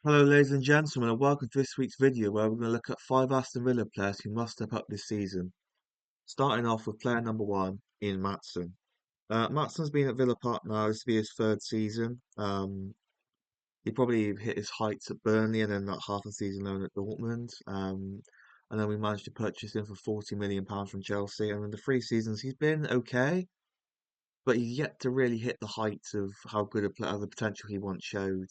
Hello ladies and gentlemen and welcome to this week's video where we're going to look at 5 Aston Villa players who must step up this season. Starting off with player number 1, Ian Maatsen. Maatsen's been at Villa Park now, this will be his third season. He probably hit his heights at Burnley and then that half a season loan at Dortmund. And then we managed to purchase him for £40 million from Chelsea. And in the 3 seasons he's been okay, but he's yet to really hit the heights of how good a player, the potential he once showed.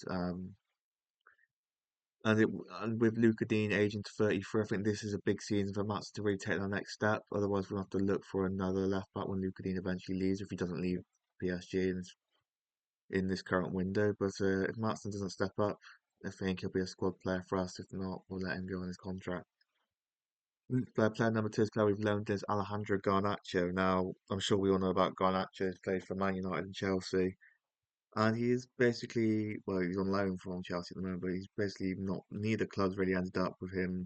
And with Luca Dean aging to 33, I think this is a big season for Mats to really take that next step. Otherwise, we'll have to look for another left back when Luca Dean eventually leaves, if he doesn't leave PSG in this current window. But if Matson doesn't step up, I think he'll be a squad player for us. If not, we'll let him go on his contract. Player number 2 is player we've loaned is Alejandro Garnacho. Now, I'm sure we all know about Garnacho. He's played for Man United and Chelsea. And he is basically, well, he's on loan from Chelsea at the moment, but he's basically not, neither clubs really ended up with him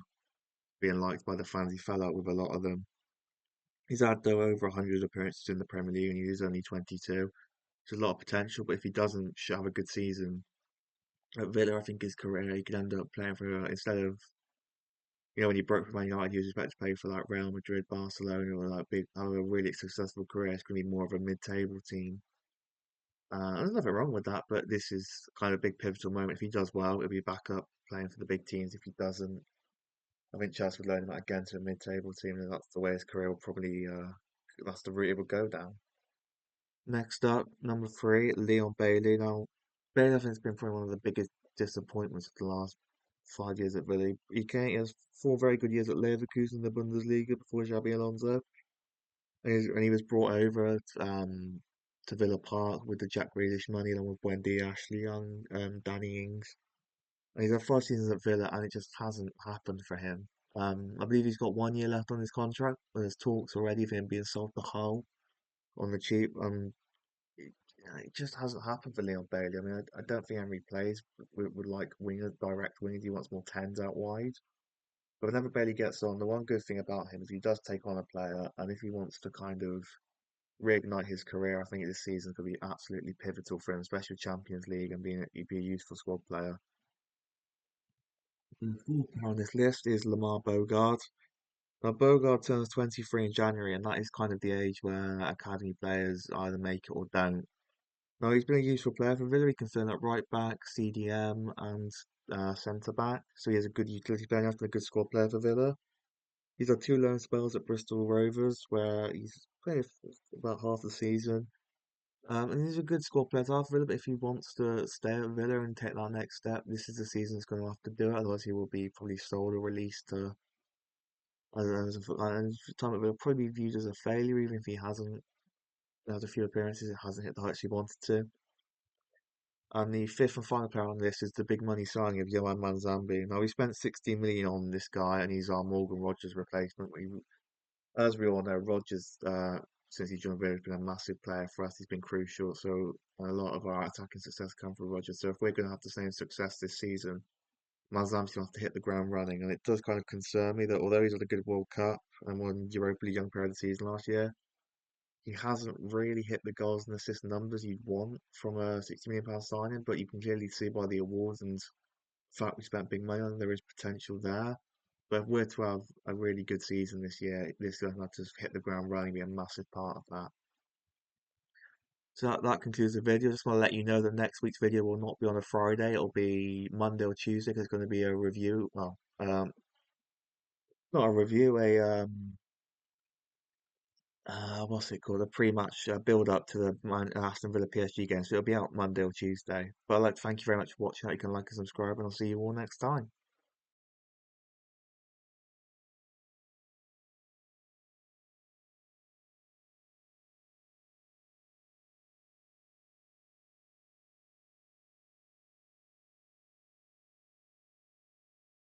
being liked by the fans. He fell out with a lot of them. He's had, though, over 100 appearances in the Premier League and he is only 22. There's a lot of potential, but if he doesn't have a good season at Villa, I think his career, he could end up playing for, instead of, when he broke for Man United, he was expected to play for like Real Madrid, Barcelona, or like big, have a really successful career. It's going to be more of a mid-table team. There's nothing wrong with that, but this is kind of a big pivotal moment. If he does well, he'll be back up playing for the big teams. If he doesn't, I think Chelsea would loan him out again to a mid-table team, and that's the way his career will probably, that's the route it will go down. Next up, number 3, Leon Bailey. Now, Bailey, I think, has been probably one of the biggest disappointments of the last 5 years at Villa. He has 4 very good years at Leverkusen in the Bundesliga before Xabi Alonso. And he was brought over to Villa Park with the Jack Grealish money, along with Wendy, Ashley Young, Danny Ings. And he's had 5 seasons at Villa, and it just hasn't happened for him. I believe he's got 1 year left on his contract, but there's talks already of him being sold to Hull on the cheap. It just hasn't happened for Leon Bailey. I mean, I don't think Henry plays with like wingers, direct wingers. He wants more tens out wide. But whenever Bailey gets on, the one good thing about him is he does take on a player, and if he wants to kind of reignite his career, I think this season could be absolutely pivotal for him, especially with Champions League and he'd be a useful squad player. The fourth player on this list is Lamar Bogard. Now, Bogard turns 23 in January, and that is kind of the age where academy players either make it or don't. Now, he's been a useful player for Villa. He can turn at right back, CDM, and centre back. So he has a good utility player and a good squad player for Villa. He's had 2 loan spells at Bristol Rovers, where he's played about half the season. And he's a good squad player to have Villa, but if he wants to stay at Villa and take that next step, this is the season he's going to have to do it. Otherwise, he will be probably sold or released to. I don't know, and time it will probably be viewed as a failure, even if he hasn't had a few appearances, it hasn't hit the heights he wanted to. And the fifth and final player on this is the big money signing of Yohan Manzambi. Now we spent 16 million on this guy, and he's our Morgan Rogers replacement. As we all know, Rogers, since he joined Villa, has been a massive player for us. He's been crucial. So a lot of our attacking success come from Rogers. So if we're going to have the same success this season, Mazam's going to have to hit the ground running. And it does kind of concern me that although he's had a good World Cup and won Europa League Young Player of the Season last year, he hasn't really hit the goals and assist numbers you'd want from a £60 million signing. But you can clearly see by the awards and the fact we spent big money on him, there is potential there. But if we're to have a really good season this year, this guy have to hit the ground running, be a massive part of that. So that concludes the video. Just want to let you know that next week's video will not be on a Friday. It'll be Monday or Tuesday. There's going to be a review. Well, not a review, what's it called? A pre-match build up to the Aston Villa PSG game. So it'll be out Monday or Tuesday. But I'd like to thank you very much for watching. You can like and subscribe, and I'll see you all next time.